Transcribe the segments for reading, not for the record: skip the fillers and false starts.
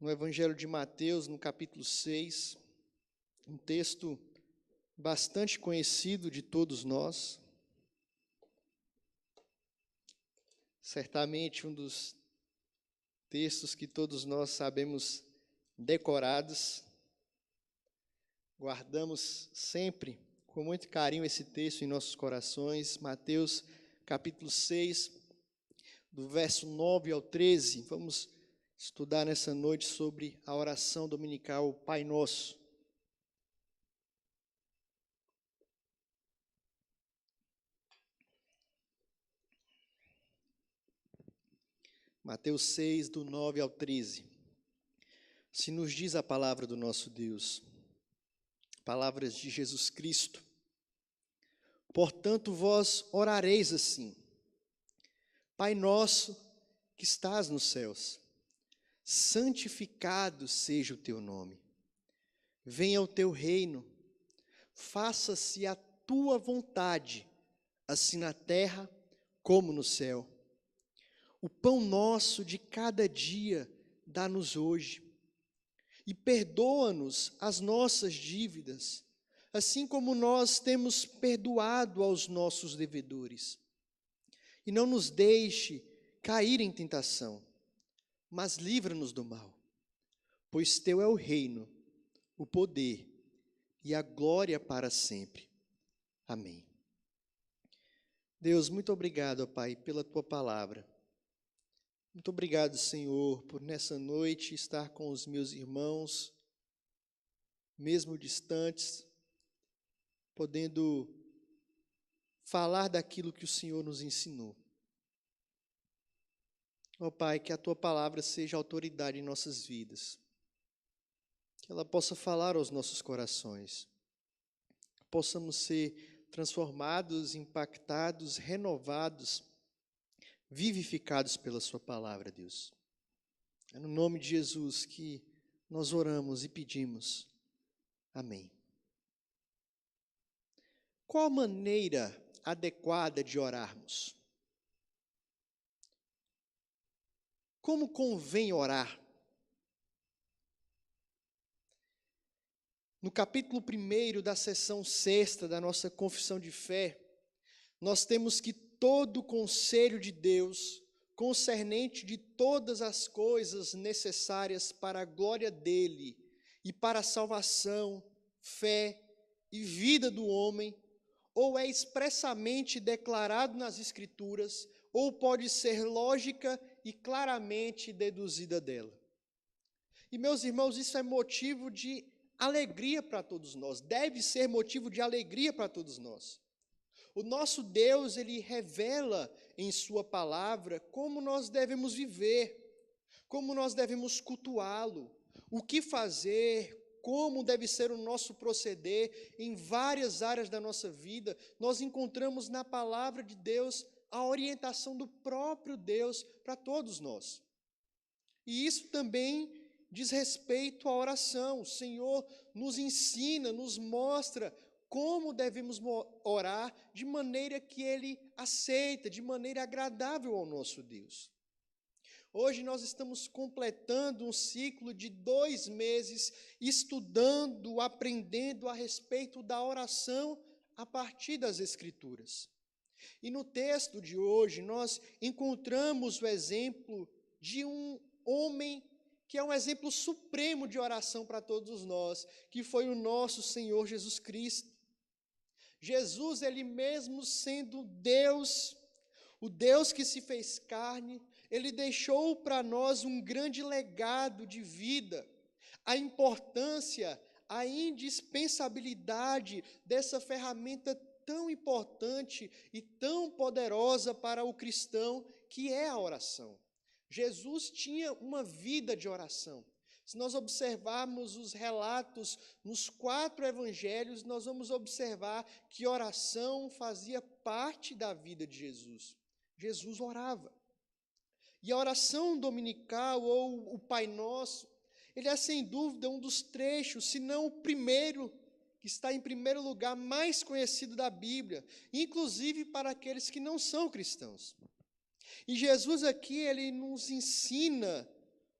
no Evangelho de Mateus, no capítulo 6, um texto bastante conhecido de todos nós. Certamente um dos textos que todos nós sabemos decorados. Guardamos sempre com muito carinho esse texto em nossos corações. Mateus capítulo 6, do verso 9 ao 13. Vamos estudar nessa noite sobre a oração dominical Pai Nosso. Mateus 6, do 9 ao 13. Se nos diz a palavra do nosso Deus, palavras de Jesus Cristo. Portanto, vós orareis assim: Pai nosso que estás nos céus, santificado seja o teu nome. Venha o teu reino, faça-se a tua vontade, assim na terra como no céu. O pão nosso de cada dia dá-nos hoje, e perdoa-nos as nossas dívidas, assim como nós temos perdoado aos nossos devedores. E não nos deixe cair em tentação, mas livra-nos do mal, pois teu é o reino, o poder e a glória para sempre. Amém. Deus, muito obrigado, ó Pai, pela tua palavra. Muito obrigado, Senhor, por nessa noite estar com os meus irmãos, mesmo distantes, podendo falar daquilo que o Senhor nos ensinou. Ó Pai, que a tua palavra seja autoridade em nossas vidas, que ela possa falar aos nossos corações, que possamos ser transformados, impactados, renovados, vivificados pela sua palavra, Deus. É no nome de Jesus que nós oramos e pedimos. Amém. Qual a maneira adequada de orarmos? Como convém orar? No capítulo 1 da seção 6ª da nossa confissão de fé, nós temos que todo o conselho de Deus, concernente de todas as coisas necessárias para a glória dele e para a salvação, fé e vida do homem, ou é expressamente declarado nas Escrituras, ou pode ser lógica e claramente deduzida dela. E, meus irmãos, isso é motivo de alegria para todos nós, deve ser motivo de alegria para todos nós. O nosso Deus, ele revela em sua palavra como nós devemos viver, como nós devemos cultuá-lo, o que fazer, como deve ser o nosso proceder em várias áreas da nossa vida. Nós encontramos na palavra de Deus a orientação do próprio Deus para todos nós. E isso também diz respeito à oração. O Senhor nos ensina, nos mostra como devemos orar de maneira que Ele aceita, de maneira agradável ao nosso Deus. Hoje nós estamos completando um ciclo de 2 meses, estudando, aprendendo a respeito da oração a partir das Escrituras. E no texto de hoje nós encontramos o exemplo de um homem que é um exemplo supremo de oração para todos nós, que foi o nosso Senhor Jesus Cristo. Jesus, ele mesmo sendo Deus, o Deus que se fez carne, ele deixou para nós um grande legado de vida, a importância, a indispensabilidade dessa ferramenta tão importante e tão poderosa para o cristão, que é a oração. Jesus tinha uma vida de oração. Se nós observarmos os relatos nos 4 evangelhos, nós vamos observar que oração fazia parte da vida de Jesus. Jesus orava. E a oração dominical, ou o Pai Nosso, ele é sem dúvida um dos trechos, se não o primeiro, que está em primeiro lugar, mais conhecido da Bíblia, inclusive para aqueles que não são cristãos. E Jesus aqui, ele nos ensina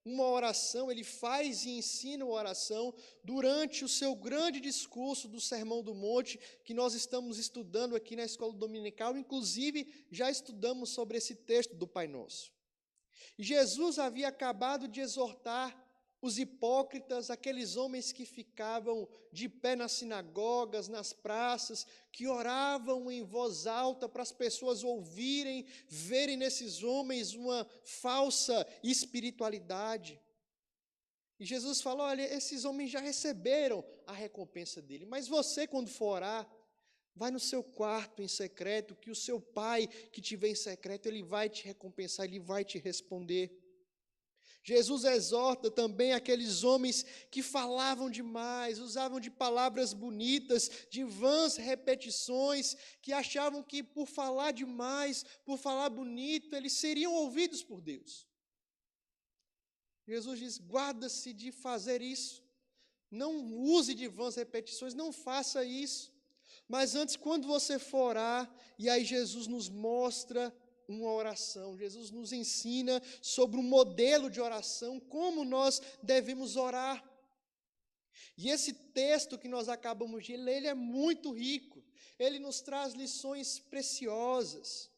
uma oração, ele faz e ensina uma oração durante o seu grande discurso do Sermão do Monte, que nós estamos estudando aqui na escola dominical, inclusive já estudamos sobre esse texto do Pai Nosso. E Jesus havia acabado de exortar os hipócritas, aqueles homens que ficavam de pé nas sinagogas, nas praças, que oravam em voz alta para as pessoas ouvirem, verem nesses homens uma falsa espiritualidade. E Jesus falou: olha, esses homens já receberam a recompensa dele, mas você, quando for orar, vai no seu quarto em secreto, que o seu pai que te vê em secreto, ele vai te recompensar, ele vai te responder. Jesus exorta também aqueles homens que falavam demais, usavam de palavras bonitas, de vãs repetições, que achavam que por falar demais, por falar bonito, eles seriam ouvidos por Deus. Jesus diz: guarda-se de fazer isso, não use de vãs repetições, não faça isso. Mas antes, quando você for orar, e aí Jesus nos mostra uma oração, Jesus nos ensina sobre um modelo de oração, como nós devemos orar. E esse texto que nós acabamos de ler, ele é muito rico, ele nos traz lições preciosas.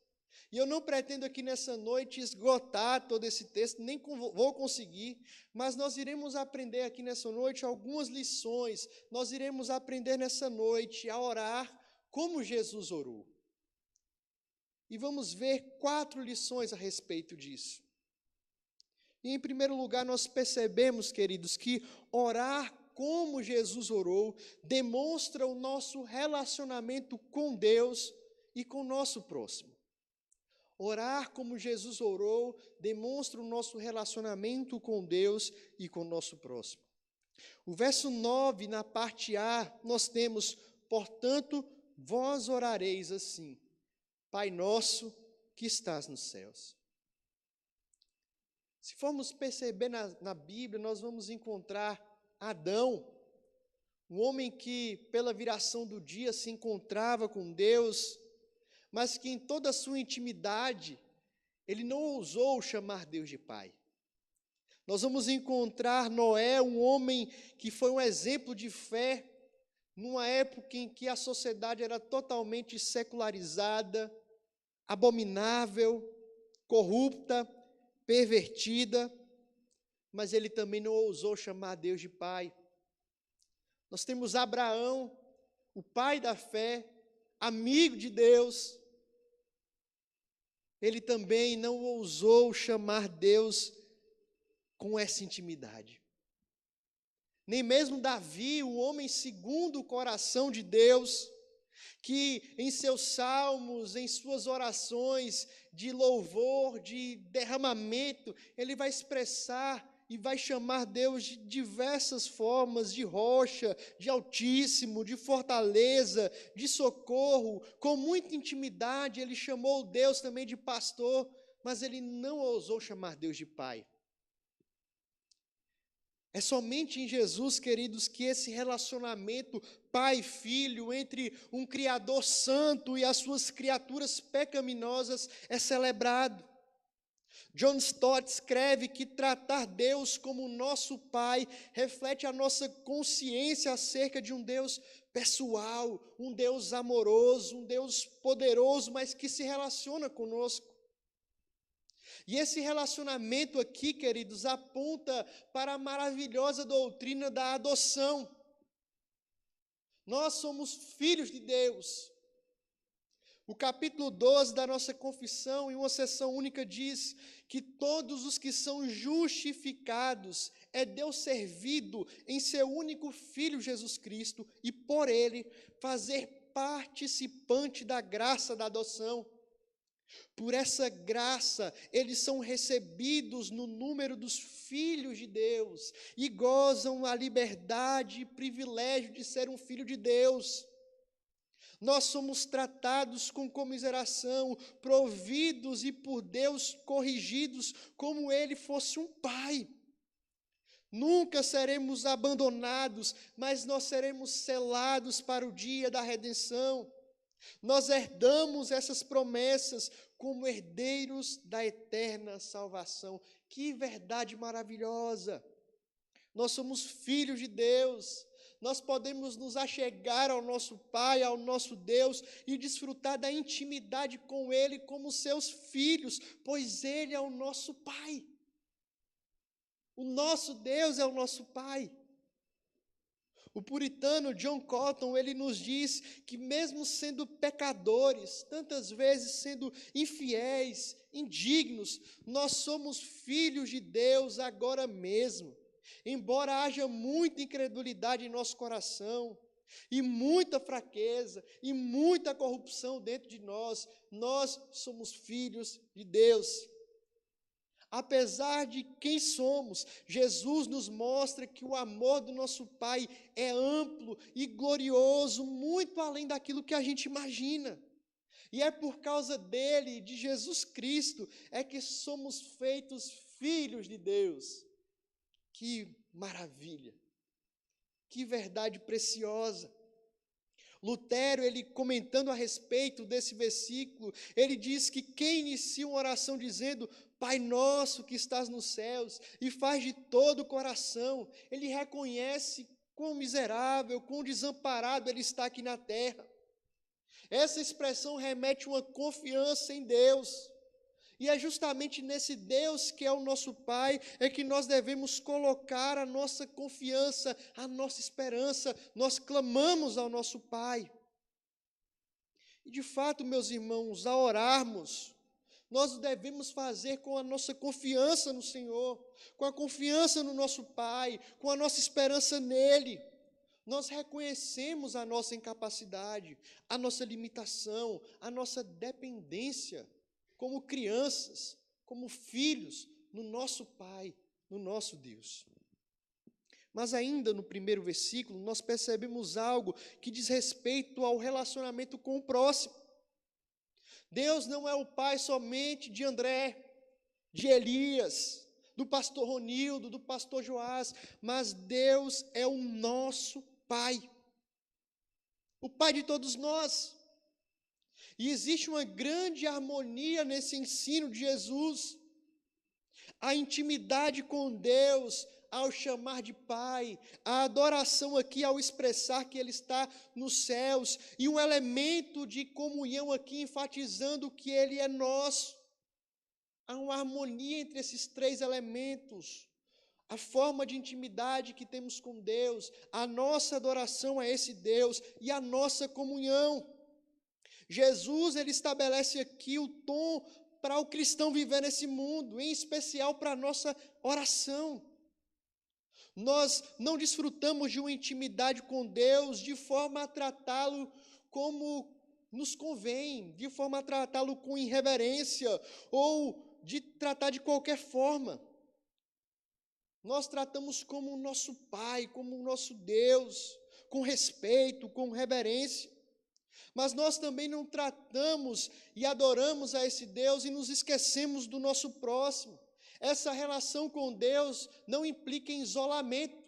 E eu não pretendo aqui nessa noite esgotar todo esse texto, nem vou conseguir, mas nós iremos aprender aqui nessa noite algumas lições, nós iremos aprender nessa noite a orar como Jesus orou. E vamos ver 4 lições a respeito disso. E em primeiro lugar, nós percebemos, queridos, que orar como Jesus orou demonstra o nosso relacionamento com Deus e com o nosso próximo. Orar como Jesus orou demonstra o nosso relacionamento com Deus e com o nosso próximo. O verso 9, na parte A, nós temos: portanto, vós orareis assim: Pai nosso que estás nos céus. Se formos perceber na Bíblia, nós vamos encontrar Adão, um homem que pela viração do dia se encontrava com Deus, mas que em toda a sua intimidade, ele não ousou chamar Deus de Pai. Nós vamos encontrar Noé, um homem que foi um exemplo de fé, numa época em que a sociedade era totalmente secularizada, abominável, corrupta, pervertida, mas ele também não ousou chamar Deus de Pai. Nós temos Abraão, o pai da fé, amigo de Deus. Ele também não ousou chamar Deus com essa intimidade. Nem mesmo Davi, o homem segundo o coração de Deus, que em seus salmos, em suas orações de louvor, de derramamento, ele vai expressar e vai chamar Deus de diversas formas, de rocha, de altíssimo, de fortaleza, de socorro. Com muita intimidade, ele chamou Deus também de pastor, mas ele não ousou chamar Deus de Pai. É somente em Jesus, queridos, que esse relacionamento pai e filho entre um Criador santo e as suas criaturas pecaminosas é celebrado. John Stott escreve que tratar Deus como nosso Pai reflete a nossa consciência acerca de um Deus pessoal, um Deus amoroso, um Deus poderoso, mas que se relaciona conosco. E esse relacionamento aqui, queridos, aponta para a maravilhosa doutrina da adoção. Nós somos filhos de Deus. O capítulo 12 da nossa confissão, em uma sessão única, diz que todos os que são justificados é Deus servido em seu único Filho Jesus Cristo e por ele fazer participante da graça da adoção. Por essa graça, eles são recebidos no número dos filhos de Deus e gozam a liberdade e privilégio de ser um filho de Deus. Nós somos tratados com comiseração, providos e por Deus corrigidos como ele fosse um pai. Nunca seremos abandonados, mas nós seremos selados para o dia da redenção. Nós herdamos essas promessas como herdeiros da eterna salvação. Que verdade maravilhosa! Nós somos filhos de Deus. Nós podemos nos achegar ao nosso Pai, ao nosso Deus, e desfrutar da intimidade com Ele como seus filhos, pois Ele é o nosso Pai. O nosso Deus é o nosso Pai. O puritano John Cotton, ele nos diz que mesmo sendo pecadores, tantas vezes sendo infiéis, indignos, nós somos filhos de Deus agora mesmo. Embora haja muita incredulidade em nosso coração, e muita fraqueza, e muita corrupção dentro de nós, nós somos filhos de Deus. Apesar de quem somos, Jesus nos mostra que o amor do nosso Pai é amplo e glorioso, muito além daquilo que a gente imagina. E é por causa dele, de Jesus Cristo, é que somos feitos filhos de Deus. Que maravilha! Que verdade preciosa! Lutero, ele comentando a respeito desse versículo, ele diz que quem inicia uma oração dizendo Pai nosso que estás nos céus, e faz de todo o coração, ele reconhece quão miserável, quão desamparado ele está aqui na terra. Essa expressão remete a uma confiança em Deus. E é justamente nesse Deus que é o nosso Pai, é que nós devemos colocar a nossa confiança, a nossa esperança. Nós clamamos ao nosso Pai. E de fato, meus irmãos, ao orarmos, nós o devemos fazer com a nossa confiança no Senhor, com a confiança no nosso Pai, com a nossa esperança nele. Nós reconhecemos a nossa incapacidade, a nossa limitação, a nossa dependência, como crianças, como filhos, no nosso Pai, no nosso Deus. Mas ainda no primeiro versículo, nós percebemos algo que diz respeito ao relacionamento com o próximo. Deus não é o Pai somente de André, de Elias, do pastor Ronildo, do pastor Joás, mas Deus é o nosso Pai, o Pai de todos nós. E existe uma grande harmonia nesse ensino de Jesus. A intimidade com Deus, ao chamar de Pai, a adoração aqui ao expressar que Ele está nos céus, e um elemento de comunhão aqui enfatizando que Ele é nosso. Há uma harmonia entre esses três elementos. A forma de intimidade que temos com Deus, a nossa adoração a esse Deus e a nossa comunhão. Jesus, ele estabelece aqui o tom para o cristão viver nesse mundo, em especial para a nossa oração. Nós não desfrutamos de uma intimidade com Deus de forma a tratá-lo como nos convém, de forma a tratá-lo com irreverência ou de tratar de qualquer forma. Nós tratamos como o nosso Pai, como o nosso Deus, com respeito, com reverência. Mas nós também não tratamos e adoramos a esse Deus e nos esquecemos do nosso próximo. Essa relação com Deus não implica em isolamento.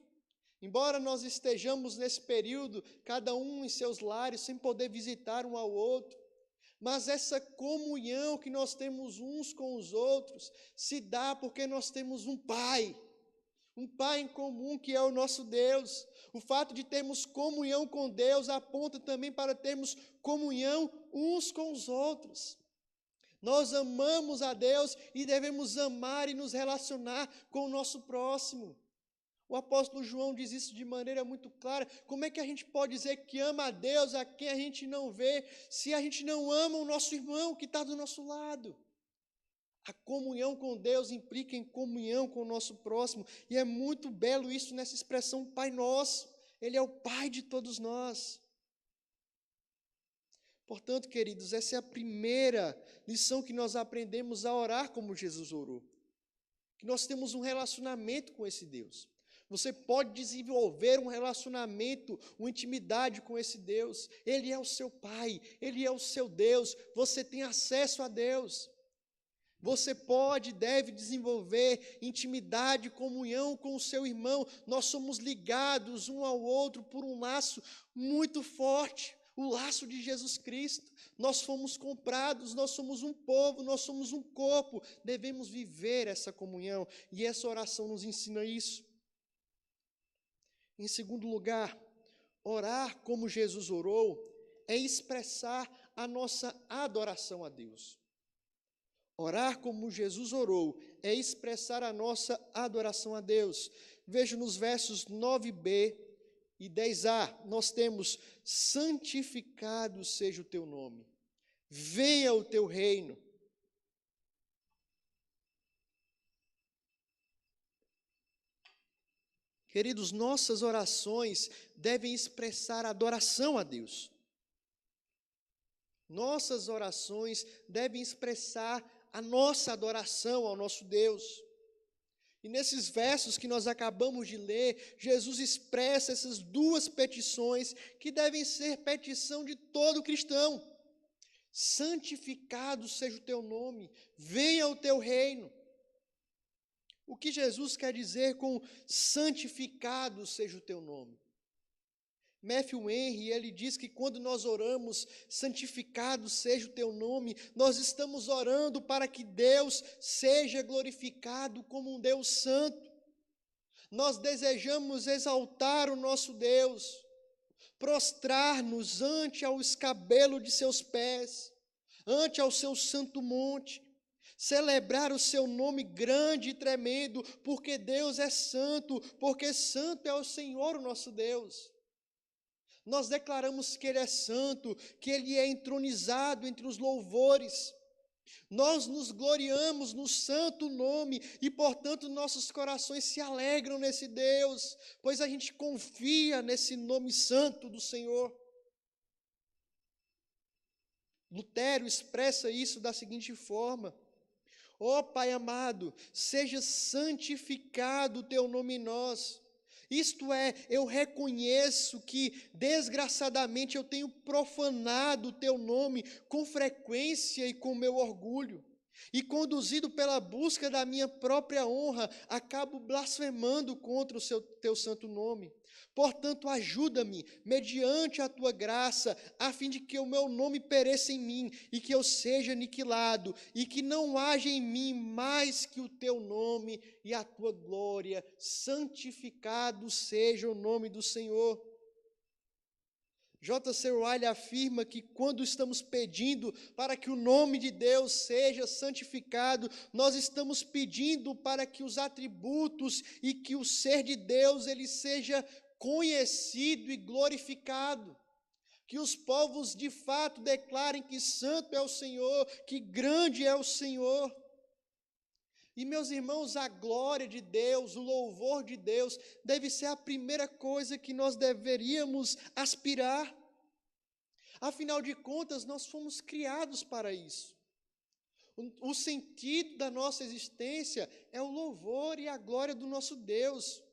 Embora nós estejamos nesse período, cada um em seus lares, sem poder visitar um ao outro, mas essa comunhão que nós temos uns com os outros se dá porque nós temos um Pai em comum que é o nosso Deus. O fato de termos comunhão com Deus aponta também para termos comunhão uns com os outros. Nós amamos a Deus e devemos amar e nos relacionar com o nosso próximo. O apóstolo João diz isso de maneira muito clara. Como é que a gente pode dizer que ama a Deus a quem a gente não vê, se a gente não ama o nosso irmão que está do nosso lado? A comunhão com Deus implica em comunhão com o nosso próximo, e é muito belo isso nessa expressão Pai Nosso. Ele é o Pai de todos nós. Portanto, queridos, essa é a primeira lição que nós aprendemos a orar como Jesus orou. Que nós temos um relacionamento com esse Deus. Você pode desenvolver um relacionamento, uma intimidade com esse Deus. Ele é o seu Pai, Ele é o seu Deus, você tem acesso a Deus. Você pode e deve desenvolver intimidade, comunhão com o seu irmão. Nós somos ligados um ao outro por um laço muito forte, O laço de Jesus Cristo. Nós fomos comprados, nós somos um povo, nós somos um corpo. Devemos viver essa comunhão e essa oração nos ensina isso. Em segundo lugar, orar como Jesus orou é expressar a nossa adoração a Deus. Orar como Jesus orou é expressar a nossa adoração a Deus. Veja nos versos 9b e 10a, nós temos: santificado seja o teu nome, venha o teu reino. Queridos, nossas orações devem expressar adoração a Deus. Nossas orações devem expressar a nossa adoração ao nosso Deus. E nesses versos que nós acabamos de ler, Jesus expressa essas duas petições que devem ser petição de todo cristão. Santificado seja o teu nome, venha o teu reino. O que Jesus quer dizer com santificado seja o teu nome? Matthew Henry, ele diz que quando nós oramos, santificado seja o teu nome, nós estamos orando para que Deus seja glorificado como um Deus santo. Nós desejamos exaltar o nosso Deus, prostrar-nos ante ao escabelo de seus pés, ante ao seu santo monte, celebrar o seu nome grande e tremendo, porque Deus é santo, porque santo é o Senhor, o nosso Deus. Nós declaramos que Ele é santo, que Ele é entronizado entre os louvores. Nós nos gloriamos no santo nome e, portanto, nossos corações se alegram nesse Deus, pois a gente confia nesse nome santo do Senhor. Lutero expressa isso da seguinte forma: ó Pai amado, seja santificado o teu nome em nós. Isto é, eu reconheço que, desgraçadamente, eu tenho profanado o teu nome com frequência e com meu orgulho. E, conduzido pela busca da minha própria honra, acabo blasfemando contra o teu santo nome. Portanto, ajuda-me, mediante a tua graça, a fim de que o meu nome pereça em mim, e que eu seja aniquilado, e que não haja em mim mais que o teu nome e a tua glória. Santificado seja o nome do Senhor. J.C. Ryle afirma que quando estamos pedindo para que o nome de Deus seja santificado, nós estamos pedindo para que os atributos e que o ser de Deus ele seja conhecido e glorificado. Que os povos de fato declarem que santo é o Senhor, que grande é o Senhor. E, meus irmãos, a glória de Deus, o louvor de Deus, deve ser a primeira coisa que nós deveríamos aspirar. Afinal de contas, nós fomos criados para isso. O sentido da nossa existência é o louvor e a glória do nosso Deus.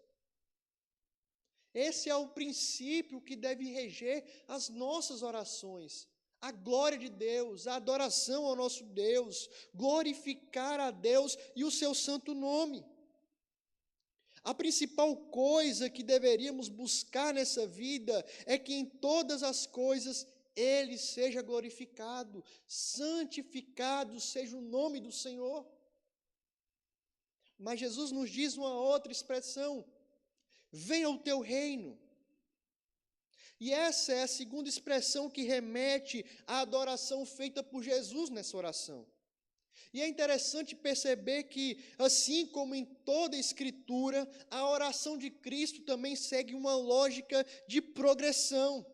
Esse é o princípio que deve reger as nossas orações. A glória de Deus, a adoração ao nosso Deus, glorificar a Deus e o seu santo nome. A principal coisa que deveríamos buscar nessa vida é que em todas as coisas Ele seja glorificado, santificado seja o nome do Senhor. Mas Jesus nos diz uma outra expressão: venha o teu reino. E essa é a segunda expressão que remete à adoração feita por Jesus nessa oração. E é interessante perceber que, assim como em toda a Escritura, a oração de Cristo também segue uma lógica de progressão.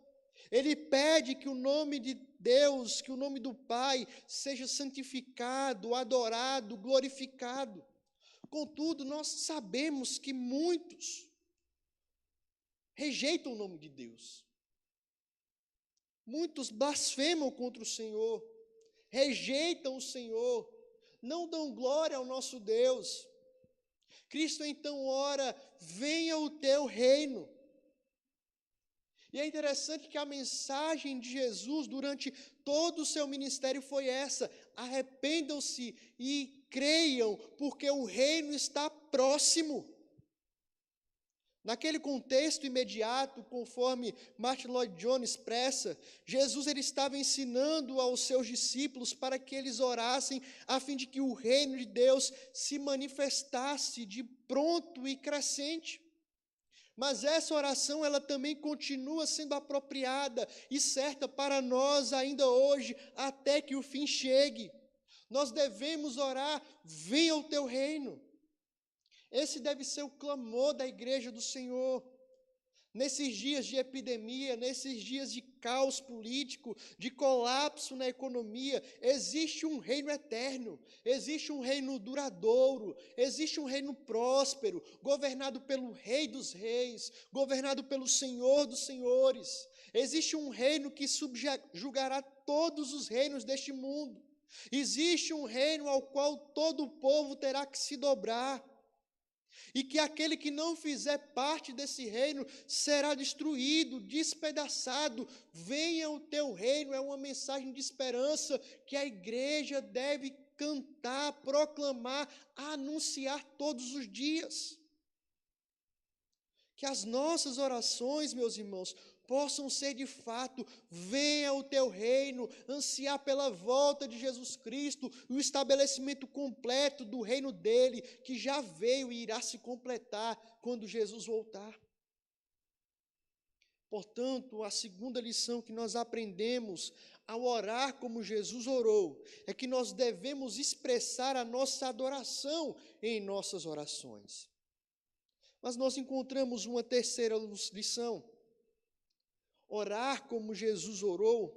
Ele pede que o nome de Deus, que o nome do Pai, seja santificado, adorado, glorificado. Contudo, nós sabemos que muitos rejeitam o nome de Deus. Muitos blasfemam contra o Senhor, rejeitam o Senhor, não dão glória ao nosso Deus. Cristo então ora: venha o teu reino. E é interessante que a mensagem de Jesus durante todo o seu ministério foi essa: arrependam-se e creiam, porque o reino está próximo. Naquele contexto imediato, conforme Martin Lloyd Jones expressa, Jesus ele estava ensinando aos seus discípulos para que eles orassem a fim de que o reino de Deus se manifestasse de pronto e crescente. Mas essa oração ela também continua sendo apropriada e certa para nós ainda hoje, até que o fim chegue. Nós devemos orar: venha o teu reino. Esse deve ser o clamor da igreja do Senhor. Nesses dias de epidemia, nesses dias de caos político, de colapso na economia, existe um reino eterno, existe um reino duradouro, existe um reino próspero, governado pelo Rei dos Reis, governado pelo Senhor dos Senhores. Existe um reino que subjugará todos os reinos deste mundo. Existe um reino ao qual todo o povo terá que se dobrar. E que aquele que não fizer parte desse reino será destruído, despedaçado. Venha o teu reino, é uma mensagem de esperança que a igreja deve cantar, proclamar, anunciar todos os dias. Que as nossas orações, meus irmãos, possam ser de fato: venha o teu reino, ansiar pela volta de Jesus Cristo, o estabelecimento completo do reino dele, que já veio e irá se completar quando Jesus voltar. Portanto, a segunda lição que nós aprendemos ao orar como Jesus orou, é que nós devemos expressar a nossa adoração em nossas orações. Mas nós encontramos uma terceira lição. Orar como Jesus orou,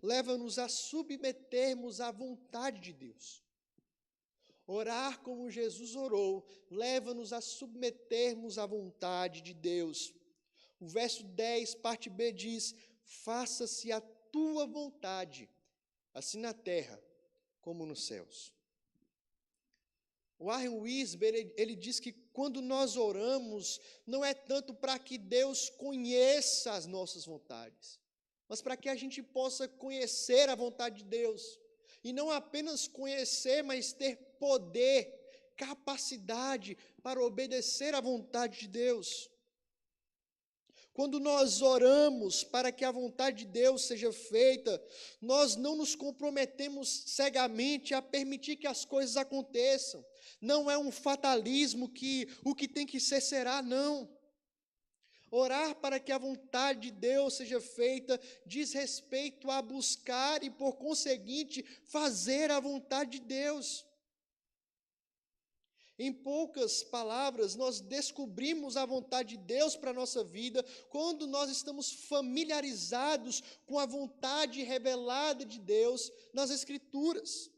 leva-nos a submetermos à vontade de Deus. Orar como Jesus orou, leva-nos a submetermos à vontade de Deus. O verso 10, parte B, diz: faça-se a tua vontade, assim na terra como nos céus. Warren Wiersbe, ele diz que quando nós oramos, não é tanto para que Deus conheça as nossas vontades, mas para que a gente possa conhecer a vontade de Deus. E não apenas conhecer, mas ter poder, capacidade para obedecer à vontade de Deus. Quando nós oramos para que a vontade de Deus seja feita, nós não nos comprometemos cegamente a permitir que as coisas aconteçam. Não é um fatalismo que o que tem que ser será, não. Orar para que a vontade de Deus seja feita diz respeito a buscar e, por conseguinte, fazer a vontade de Deus. Em poucas palavras, nós descobrimos a vontade de Deus para a nossa vida quando nós estamos familiarizados com a vontade revelada de Deus nas Escrituras.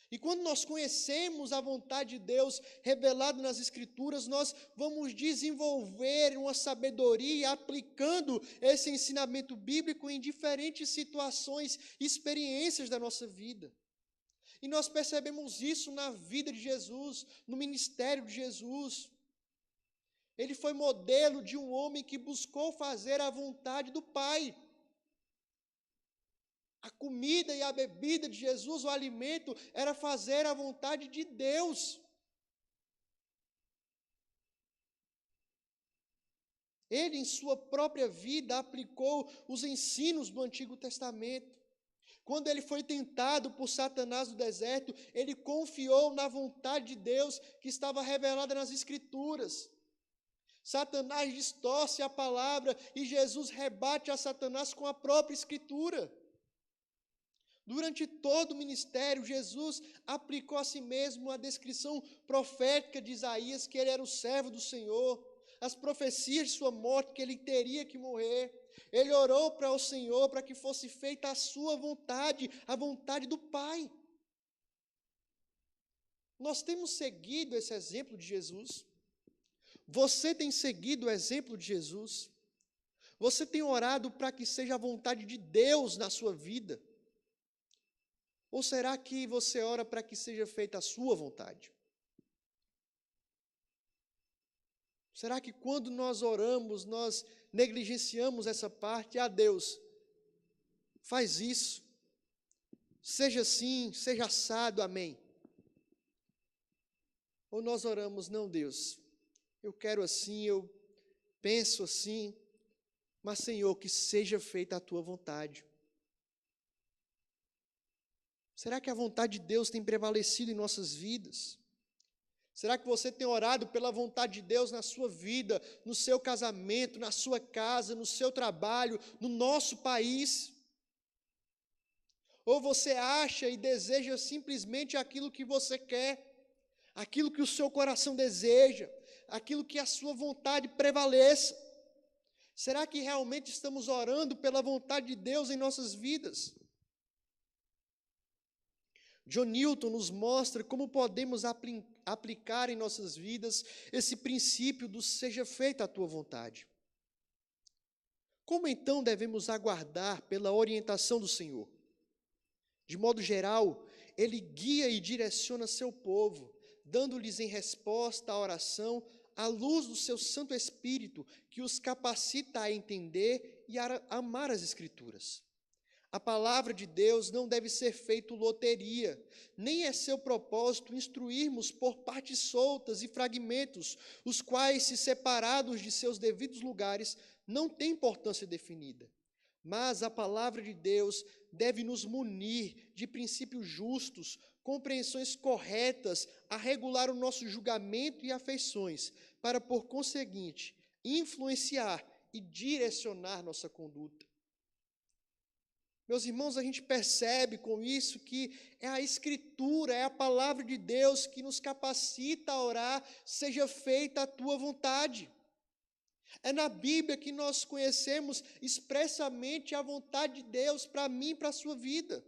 E quando nós conhecemos a vontade de Deus revelada nas Escrituras, nós vamos desenvolver uma sabedoria aplicando esse ensinamento bíblico em diferentes situações e experiências da nossa vida. E nós percebemos isso na vida de Jesus, no ministério de Jesus. Ele foi modelo de um homem que buscou fazer a vontade do Pai. A comida e a bebida de Jesus, o alimento, era fazer a vontade de Deus. Ele, em sua própria vida, aplicou os ensinos do Antigo Testamento. Quando ele foi tentado por Satanás no deserto, ele confiou na vontade de Deus que estava revelada nas Escrituras. Satanás distorce a palavra e Jesus rebate a Satanás com a própria Escritura. Durante todo o ministério, Jesus aplicou a si mesmo a descrição profética de Isaías, que ele era o servo do Senhor, as profecias de sua morte, que ele teria que morrer. Ele orou para o Senhor para que fosse feita a sua vontade, a vontade do Pai. Nós temos seguido esse exemplo de Jesus. Você tem seguido o exemplo de Jesus? Você tem orado para que seja a vontade de Deus na sua vida? Ou será que você ora para que seja feita a sua vontade? Será que quando nós oramos, nós negligenciamos essa parte? Ah, Deus, faz isso, seja assim, seja assado, amém. Ou nós oramos: não, Deus, eu quero assim, eu penso assim, mas, Senhor, que seja feita a Tua vontade. Será que a vontade de Deus tem prevalecido em nossas vidas? Será que você tem orado pela vontade de Deus na sua vida, no seu casamento, na sua casa, no seu trabalho, no nosso país? Ou você acha e deseja simplesmente aquilo que você quer, aquilo que o seu coração deseja, aquilo que a sua vontade prevaleça? Será que realmente estamos orando pela vontade de Deus em nossas vidas? John Newton nos mostra como podemos aplicar em nossas vidas esse princípio do seja feita a tua vontade. Como então devemos aguardar pela orientação do Senhor? De modo geral, Ele guia e direciona seu povo, dando-lhes em resposta à oração a luz do seu Santo Espírito, que os capacita a entender e a amar as Escrituras. A palavra de Deus não deve ser feita loteria, nem é seu propósito instruirmos por partes soltas e fragmentos, os quais, se separados de seus devidos lugares, não têm importância definida. Mas a palavra de Deus deve nos munir de princípios justos, compreensões corretas, a regular o nosso julgamento e afeições, para, por conseguinte, influenciar e direcionar nossa conduta. Meus irmãos, a gente percebe com isso que é a Escritura, é a palavra de Deus que nos capacita a orar, seja feita a tua vontade. É na Bíblia que nós conhecemos expressamente a vontade de Deus para mim e para a sua vida.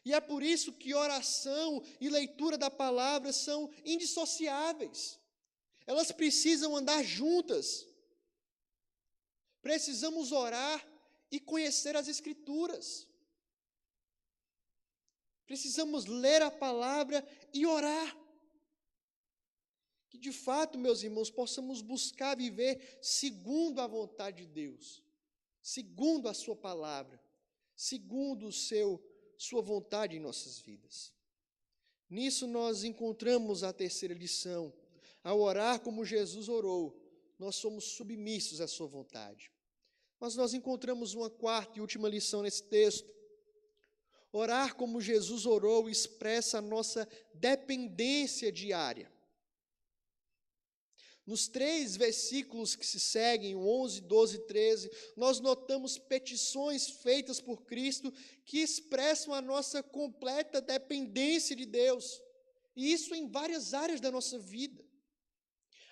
E é por isso que oração e leitura da palavra são indissociáveis. Elas precisam andar juntas. Precisamos orar e conhecer as Escrituras. Precisamos ler a palavra e orar. Que de fato, meus irmãos, possamos buscar viver segundo a vontade de Deus, segundo a sua palavra, segundo sua vontade em nossas vidas. Nisso nós encontramos a terceira lição. Ao orar como Jesus orou, nós somos submissos à sua vontade. Mas nós encontramos uma quarta e última lição nesse texto. Orar como Jesus orou expressa a nossa dependência diária. Nos 3 versículos que se seguem, o 11, 12 e 13, nós notamos petições feitas por Cristo que expressam a nossa completa dependência de Deus. E isso em várias áreas da nossa vida.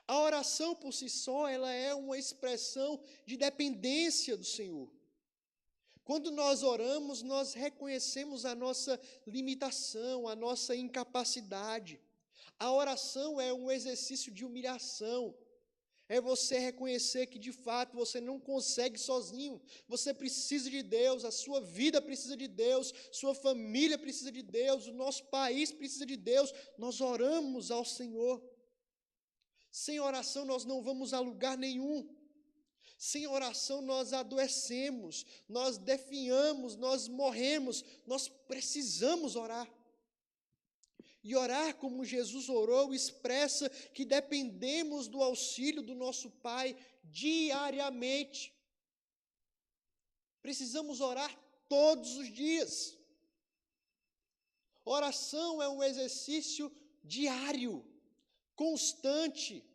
A oração por si só, ela é uma expressão de dependência do Senhor. Quando nós oramos, nós reconhecemos a nossa limitação, a nossa incapacidade. A oração é um exercício de humilhação. É você reconhecer que, de fato, você não consegue sozinho. Você precisa de Deus, a sua vida precisa de Deus, sua família precisa de Deus, o nosso país precisa de Deus. Nós oramos ao Senhor. Sem oração nós não vamos a lugar nenhum. Sem oração nós adoecemos, nós definhamos, nós morremos. Nós precisamos orar. E orar como Jesus orou expressa que dependemos do auxílio do nosso Pai diariamente. Precisamos orar todos os dias. Oração é um exercício diário, constante.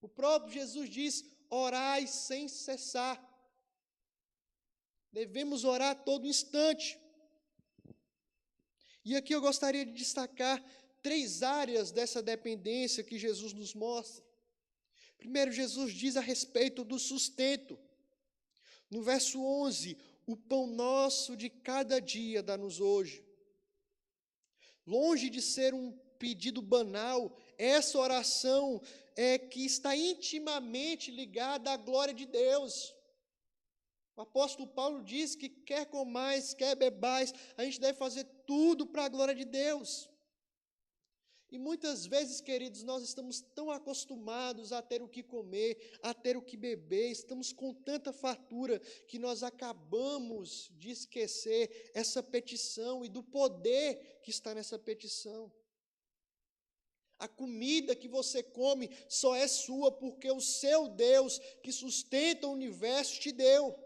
O próprio Jesus diz: orai sem cessar. Devemos orar a todo instante. E aqui eu gostaria de destacar 3 áreas dessa dependência que Jesus nos mostra. Primeiro, Jesus diz a respeito do sustento. No verso 11, o pão nosso de cada dia dá-nos hoje. Longe de ser um pedido banal, essa oração é que está intimamente ligada à glória de Deus. O apóstolo Paulo diz que quer comais, quer bebais, a gente deve fazer tudo para a glória de Deus. E muitas vezes, queridos, nós estamos tão acostumados a ter o que comer, a ter o que beber, estamos com tanta fartura que nós acabamos de esquecer essa petição e do poder que está nessa petição. A comida que você come só é sua porque o seu Deus, que sustenta o universo, te deu.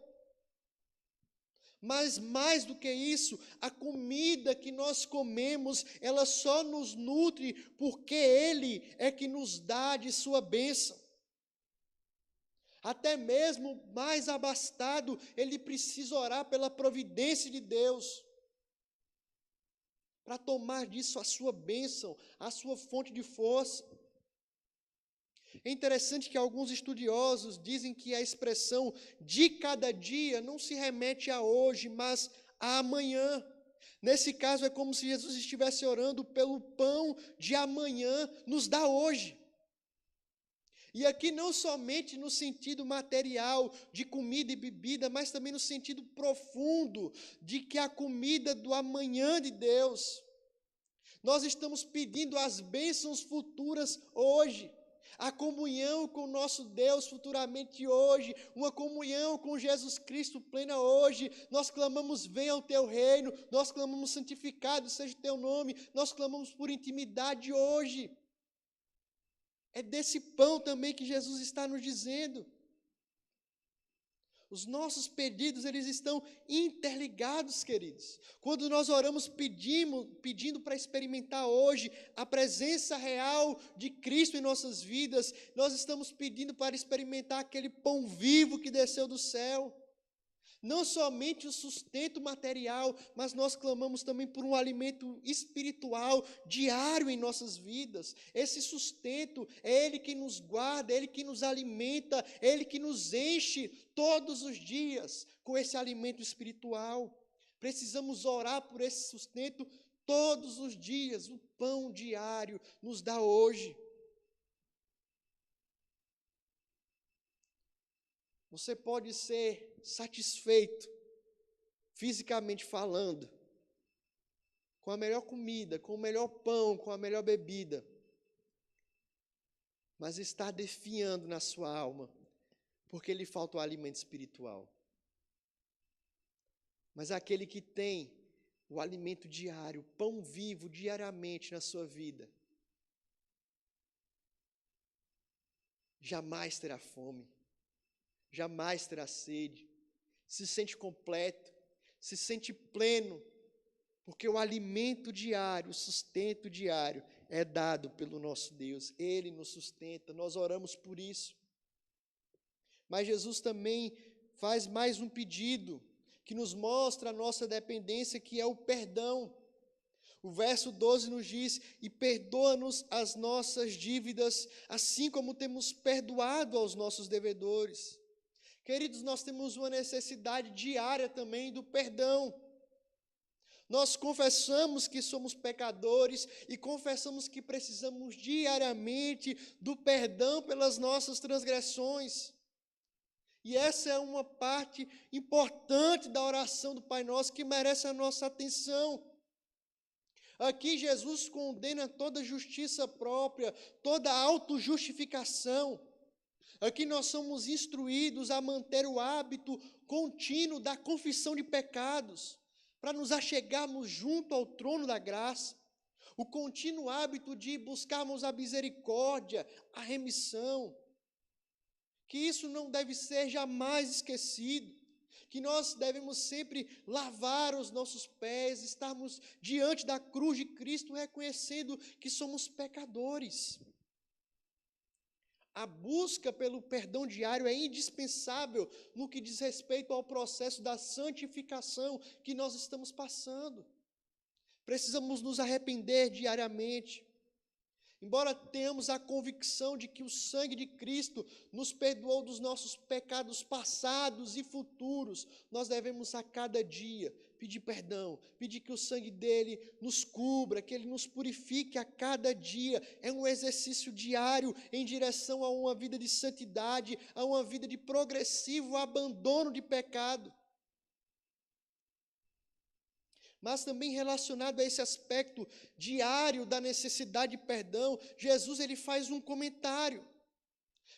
Mas mais do que isso, a comida que nós comemos, ela só nos nutre porque Ele é que nos dá de sua bênção. Até mesmo o mais abastado, ele precisa orar pela providência de Deus, para tomar disso a sua bênção, a sua fonte de força. É interessante que alguns estudiosos dizem que a expressão de cada dia não se remete a hoje, mas a amanhã. Nesse caso, é como se Jesus estivesse orando pelo pão de amanhã, nos dá hoje. E aqui não somente no sentido material de comida e bebida, mas também no sentido profundo de que a comida do amanhã de Deus. Nós estamos pedindo as bênçãos futuras hoje, a comunhão com o nosso Deus futuramente hoje, uma comunhão com Jesus Cristo plena hoje. Nós clamamos: venha o teu reino, nós clamamos: santificado seja o teu nome, nós clamamos por intimidade hoje. É desse pão também que Jesus está nos dizendo. Os nossos pedidos, eles estão interligados, queridos. Quando nós oramos pedindo para experimentar hoje a presença real de Cristo em nossas vidas, nós estamos pedindo para experimentar aquele pão vivo que desceu do céu. Não somente o sustento material, mas nós clamamos também por um alimento espiritual diário em nossas vidas. Esse sustento é Ele que nos guarda, é Ele que nos alimenta, é Ele que nos enche todos os dias com esse alimento espiritual. Precisamos orar por esse sustento todos os dias. O pão diário nos dá hoje. Você pode ser satisfeito, fisicamente falando, com a melhor comida, com o melhor pão, com a melhor bebida, mas está definhando na sua alma, porque lhe falta o alimento espiritual. Mas aquele que tem o alimento diário, o pão vivo diariamente na sua vida, jamais terá fome, jamais terá sede, se sente completo, se sente pleno, porque o alimento diário, o sustento diário é dado pelo nosso Deus. Ele nos sustenta, nós oramos por isso. Mas Jesus também faz mais um pedido que nos mostra a nossa dependência, que é o perdão. O verso 12 nos diz: e perdoa-nos as nossas dívidas, assim como temos perdoado aos nossos devedores. Queridos, nós temos uma necessidade diária também do perdão. Nós confessamos que somos pecadores e confessamos que precisamos diariamente do perdão pelas nossas transgressões. E essa é uma parte importante da oração do Pai Nosso que merece a nossa atenção. Aqui Jesus condena toda justiça própria, toda autojustificação. Aqui nós somos instruídos a manter o hábito contínuo da confissão de pecados, para nos achegarmos junto ao trono da graça. O contínuo hábito de buscarmos a misericórdia, a remissão. Que isso não deve ser jamais esquecido. Que nós devemos sempre lavar os nossos pés, estarmos diante da cruz de Cristo, reconhecendo que somos pecadores. A busca pelo perdão diário é indispensável no que diz respeito ao processo da santificação que nós estamos passando. Precisamos nos arrepender diariamente. Embora tenhamos a convicção de que o sangue de Cristo nos perdoou dos nossos pecados passados e futuros, nós devemos a cada dia pedir perdão, pedir que o sangue dele nos cubra, que ele nos purifique a cada dia. É um exercício diário em direção a uma vida de santidade, a uma vida de progressivo abandono de pecado. Mas também relacionado a esse aspecto diário da necessidade de perdão, Jesus ele faz um comentário.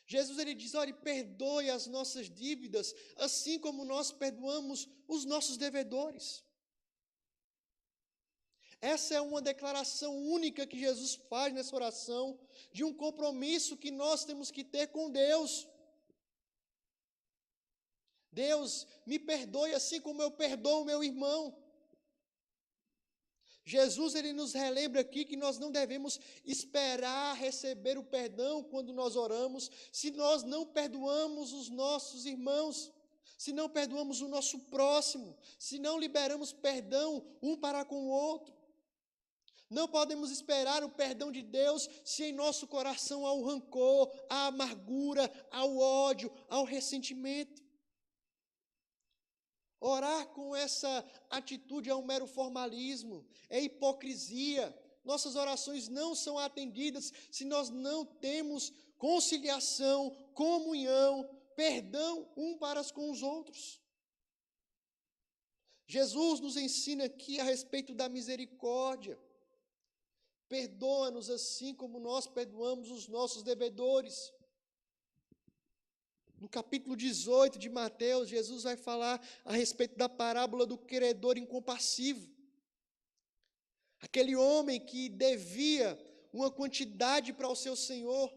Jesus ele diz: olha, perdoe as nossas dívidas, assim como nós perdoamos os nossos devedores. Essa é uma declaração única que Jesus faz nessa oração, de um compromisso que nós temos que ter com Deus. Deus, me perdoe assim como eu perdoo o meu irmão. Jesus, ele nos relembra aqui que nós não devemos esperar receber o perdão quando nós oramos, se nós não perdoamos os nossos irmãos, se não perdoamos o nosso próximo, se não liberamos perdão um para com o outro. Não podemos esperar o perdão de Deus se em nosso coração há o rancor, a amargura, há o ódio, há o ressentimento. Orar com essa atitude é um mero formalismo, é hipocrisia. Nossas orações não são atendidas se nós não temos conciliação, comunhão, perdão um para com os outros. Jesus nos ensina aqui a respeito da misericórdia. Perdoa-nos assim como nós perdoamos os nossos devedores. No capítulo 18 de Mateus, Jesus vai falar a respeito da parábola do credor incompassivo. Aquele homem que devia uma quantidade para o seu senhor.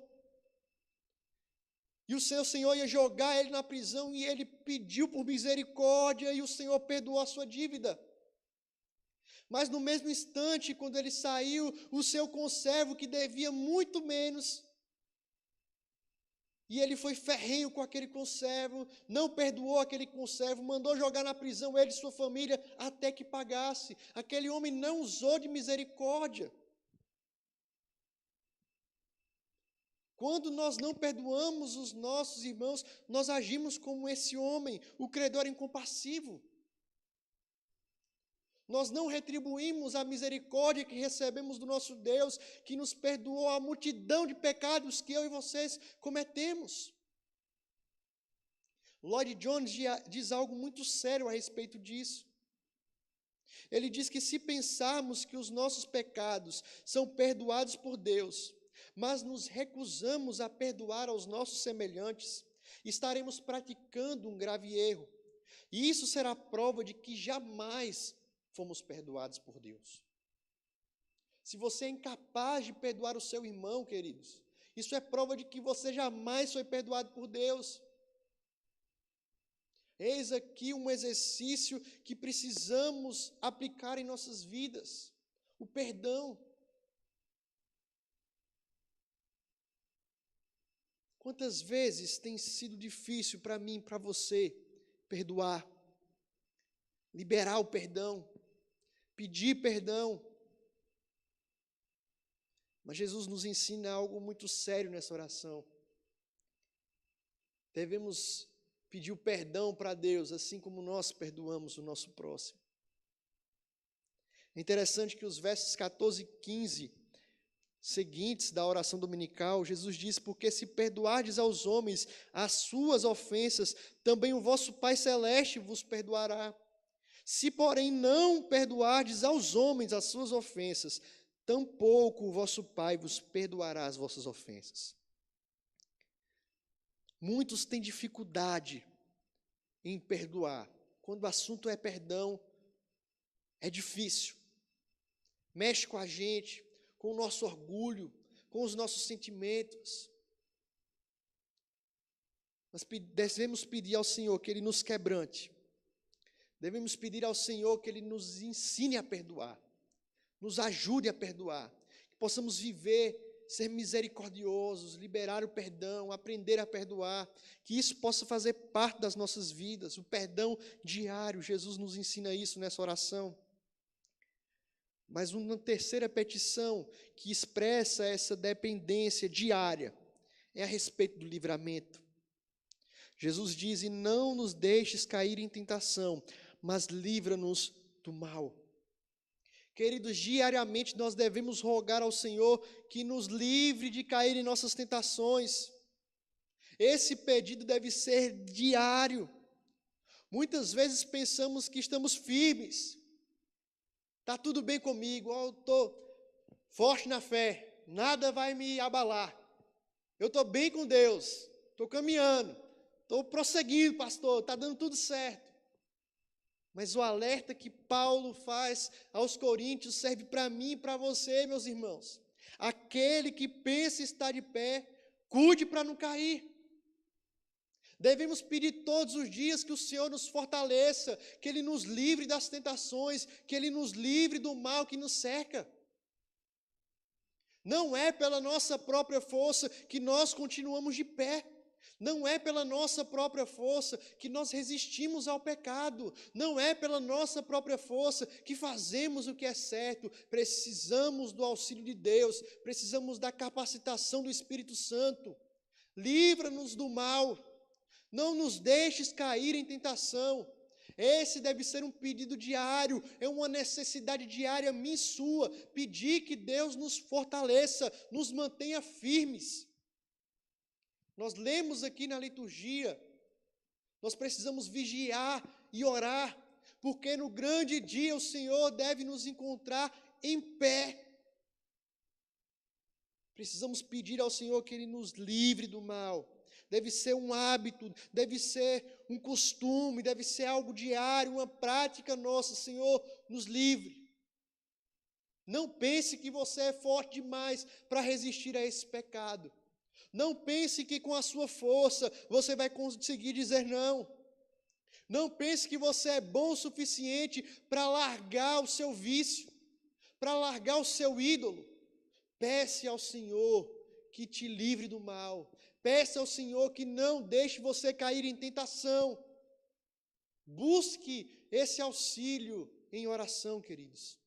E o seu senhor ia jogar ele na prisão e ele pediu por misericórdia e o Senhor perdoou a sua dívida. Mas no mesmo instante, quando ele saiu, o seu conservo, que devia muito menos, e ele foi ferrenho com aquele conservo, não perdoou aquele conservo, mandou jogar na prisão ele e sua família até que pagasse. Aquele homem não usou de misericórdia. Quando nós não perdoamos os nossos irmãos, nós agimos como esse homem, o credor incompassivo. Nós não retribuímos a misericórdia que recebemos do nosso Deus, que nos perdoou a multidão de pecados que eu e vocês cometemos. Lloyd Jones diz algo muito sério a respeito disso. Ele diz que se pensarmos que os nossos pecados são perdoados por Deus, mas nos recusamos a perdoar aos nossos semelhantes, estaremos praticando um grave erro. E isso será prova de que jamais fomos perdoados por Deus. Se você é incapaz de perdoar o seu irmão, queridos, isso é prova de que você jamais foi perdoado por Deus. Eis aqui um exercício que precisamos aplicar em nossas vidas: o perdão. Quantas vezes tem sido difícil para mim, para você, perdoar, liberar o perdão, pedir perdão. Mas Jesus nos ensina algo muito sério nessa oração. Devemos pedir o perdão para Deus, assim como nós perdoamos o nosso próximo. É interessante que os versos 14 e 15 seguintes da oração dominical, Jesus diz: porque se perdoardes aos homens as suas ofensas, também o vosso Pai Celeste vos perdoará. Se, porém, não perdoardes aos homens as suas ofensas, tampouco o vosso Pai vos perdoará as vossas ofensas. Muitos têm dificuldade em perdoar. Quando o assunto é perdão, é difícil. Mexe com a gente, com o nosso orgulho, com os nossos sentimentos. Mas devemos pedir ao Senhor que Ele nos quebrante. Devemos pedir ao Senhor que Ele nos ensine a perdoar, nos ajude a perdoar, que possamos viver, ser misericordiosos, liberar o perdão, aprender a perdoar, que isso possa fazer parte das nossas vidas, o perdão diário. Jesus nos ensina isso nessa oração. Mas uma terceira petição que expressa essa dependência diária é a respeito do livramento. Jesus diz: e não nos deixes cair em tentação, mas livra-nos do mal. Queridos, diariamente nós devemos rogar ao Senhor que nos livre de cair em nossas tentações. Esse pedido deve ser diário. Muitas vezes pensamos que estamos firmes, está tudo bem comigo, eu estou forte na fé, nada vai me abalar, eu estou bem com Deus, estou caminhando, estou prosseguindo, pastor, está dando tudo certo. Mas o alerta que Paulo faz aos coríntios serve para mim e para você, meus irmãos. Aquele que pensa estar de pé, cuide para não cair. Devemos pedir todos os dias que o Senhor nos fortaleça, que Ele nos livre das tentações, que Ele nos livre do mal que nos cerca. Não é pela nossa própria força que nós continuamos de pé. Não é pela nossa própria força que nós resistimos ao pecado. Não é pela nossa própria força que fazemos o que é certo. Precisamos do auxílio de Deus. Precisamos da capacitação do Espírito Santo. Livra-nos do mal. Não nos deixes cair em tentação. Esse deve ser um pedido diário, é uma necessidade diária minha e sua. Pedir que Deus nos fortaleça, nos mantenha firmes. Nós lemos aqui na liturgia, nós precisamos vigiar e orar, porque no grande dia o Senhor deve nos encontrar em pé. Precisamos pedir ao Senhor que Ele nos livre do mal. Deve ser um hábito, deve ser um costume, deve ser algo diário, uma prática nossa. Senhor, nos livre. Não pense que você é forte demais para resistir a esse pecado. Não pense que com a sua força você vai conseguir dizer não. Não pense que você é bom o suficiente para largar o seu vício, para largar o seu ídolo. Peça ao Senhor que te livre do mal. Peça ao Senhor que não deixe você cair em tentação. Busque esse auxílio em oração, queridos.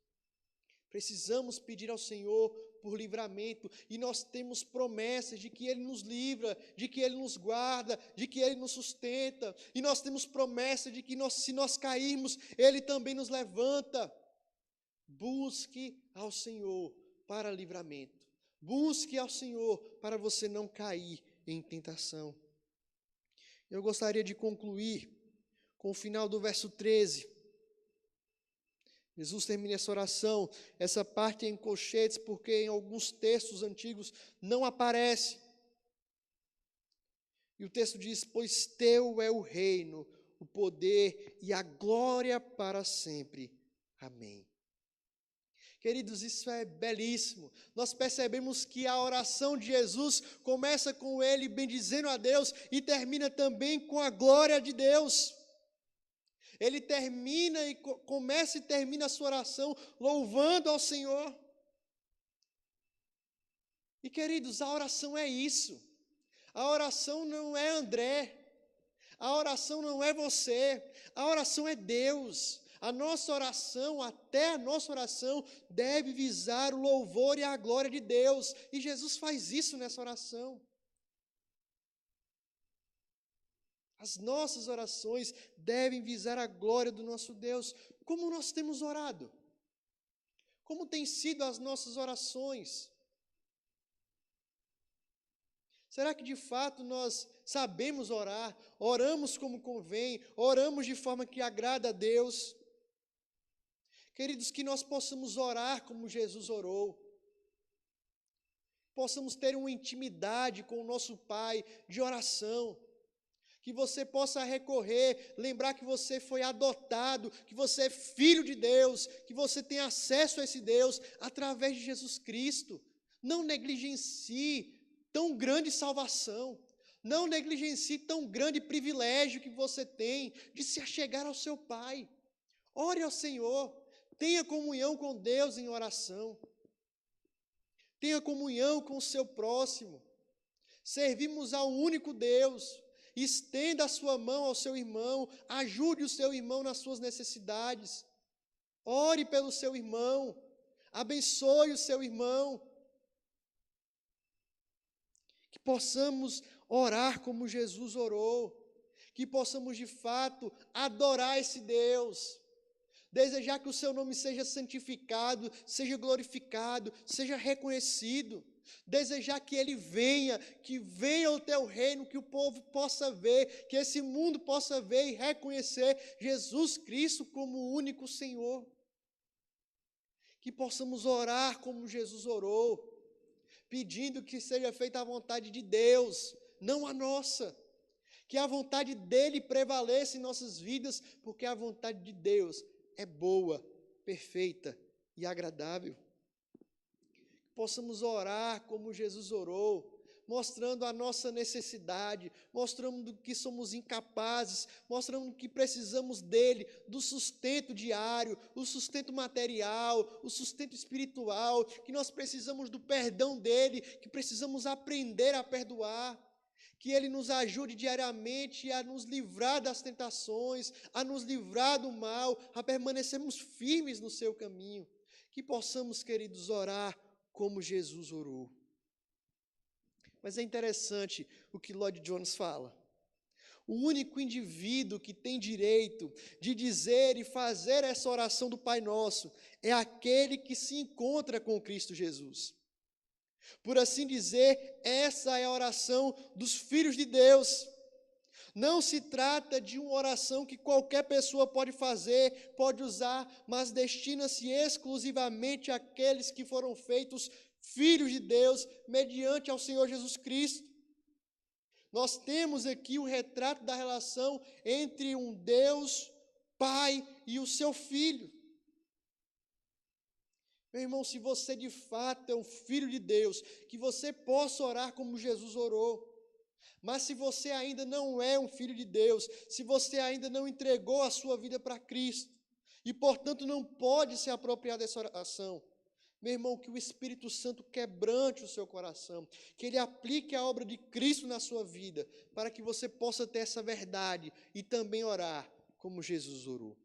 Precisamos pedir ao Senhor por livramento, e nós temos promessas de que Ele nos livra, de que Ele nos guarda, de que Ele nos sustenta, e nós temos promessa de que se nós cairmos, Ele também nos levanta. Busque ao Senhor para livramento. Busque ao Senhor para você não cair em tentação. Eu gostaria de concluir com o final do verso 13. Jesus termina essa oração, essa parte é em colchetes, porque em alguns textos antigos não aparece. E o texto diz: pois teu é o reino, o poder e a glória para sempre. Amém. Queridos, isso é belíssimo. Nós percebemos que a oração de Jesus começa com Ele bendizendo a Deus e termina também com a glória de Deus. Ele começa e termina a sua oração louvando ao Senhor. E queridos, a oração é isso. A oração não é André. A oração não é você. A oração é Deus. A nossa oração, até a nossa oração, deve visar o louvor e a glória de Deus. E Jesus faz isso nessa oração. As nossas orações devem visar a glória do nosso Deus. Como nós temos orado? Como têm sido as nossas orações? Será que de fato nós sabemos orar? Oramos como convém? Oramos de forma que agrada a Deus? Queridos, que nós possamos orar como Jesus orou. Possamos ter uma intimidade com o nosso Pai de oração. Que você possa recorrer, lembrar que você foi adotado, que você é filho de Deus, que você tem acesso a esse Deus através de Jesus Cristo. Não negligencie tão grande salvação. Não negligencie tão grande privilégio que você tem de se achegar ao seu Pai. Ore ao Senhor. Tenha comunhão com Deus em oração. Tenha comunhão com o seu próximo. Servimos ao único Deus. Estenda a sua mão ao seu irmão. Ajude o seu irmão nas suas necessidades. Ore pelo seu irmão. Abençoe o seu irmão. Que possamos orar como Jesus orou. Que possamos de fato adorar esse Deus. Desejar que o seu nome seja santificado, seja glorificado, seja reconhecido. Desejar que Ele venha, que venha o teu reino, que o povo possa ver, que esse mundo possa ver e reconhecer Jesus Cristo como o único Senhor. Que possamos orar como Jesus orou, pedindo que seja feita a vontade de Deus, não a nossa. que a vontade dele prevaleça em nossas vidas, porque a vontade de Deus é boa, perfeita e agradável. Possamos orar como Jesus orou, mostrando a nossa necessidade, mostrando que somos incapazes, mostrando que precisamos dele, do sustento diário, o sustento material, o sustento espiritual, que nós precisamos do perdão dele, que precisamos aprender a perdoar, que ele nos ajude diariamente a nos livrar das tentações, a nos livrar do mal, a permanecermos firmes no seu caminho, que possamos, queridos, orar como Jesus orou. Mas é interessante o que Lloyd Jones fala. O único indivíduo que tem direito de dizer e fazer essa oração do Pai Nosso é aquele que se encontra com Cristo Jesus. Por assim dizer, essa é a oração dos filhos de Deus. Não se trata de uma oração que qualquer pessoa pode fazer, pode usar, mas destina-se exclusivamente àqueles que foram feitos filhos de Deus, mediante ao Senhor Jesus Cristo. Nós temos aqui o retrato da relação entre um Deus, Pai e o seu Filho. Meu irmão, se você de fato é um filho de Deus, que você possa orar como Jesus orou. Mas se você ainda não é um filho de Deus, se você ainda não entregou a sua vida para Cristo, e portanto não pode se apropriar dessa oração, meu irmão, que o Espírito Santo quebrante o seu coração, que ele aplique a obra de Cristo na sua vida, para que você possa ter essa verdade e também orar como Jesus orou.